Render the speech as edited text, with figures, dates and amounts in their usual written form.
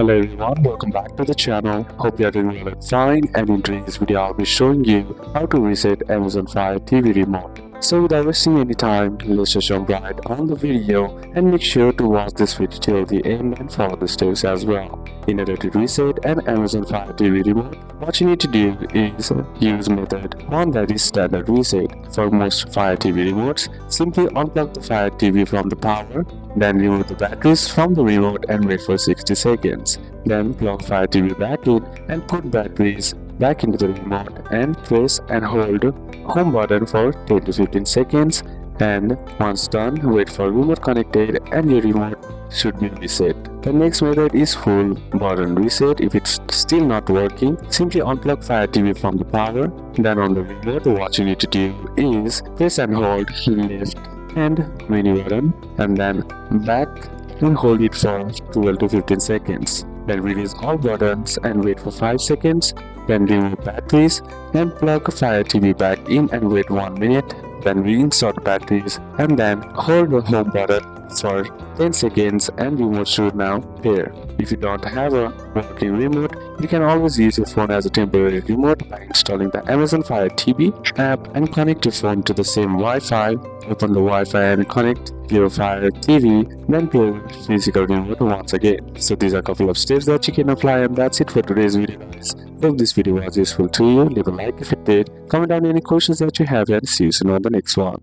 Hello everyone, welcome back to the channel. Hope you are doing well and fine, and in today's video I'll be showing you how to reset Amazon Fire TV remote. So without wasting any time, let's just jump right on the video and make sure to watch this video till the end and follow the steps as well. In order to reset an Amazon Fire TV remote, what you need to do is use method 1, that is standard reset. For most Fire TV remotes, simply unplug the Fire TV from the power, then remove the batteries from the remote and wait for 60 seconds. Then plug Fire TV back in and put batteries back into the remote and press and hold home button for 10 to 15 seconds, and once done, wait for remote connected and your remote should be reset. The next method is full button reset. If it's still not working, simply unplug Fire TV from the power. Then on the remote, what you need to do is press and hold left and menu button and then back and hold it for 12 to 15 seconds. Then release all buttons and wait for 5 seconds. Then remove batteries and plug Fire TV back in and wait 1 minute. Then reinsert batteries and then hold the home button for 10 seconds and remote should now pair. If you don't have a working remote, you can always use your phone as a temporary remote by installing the Amazon Fire TV app and connect your phone to the same Wi-Fi. Open the Wi-Fi and connect your Fire TV, then pair your physical remote once again. So these are a couple of steps that you can apply, and that's it for today's video, guys. Hope this video was useful to you. Leave a like if it did, comment down any questions that you have, and see you soon on the next one.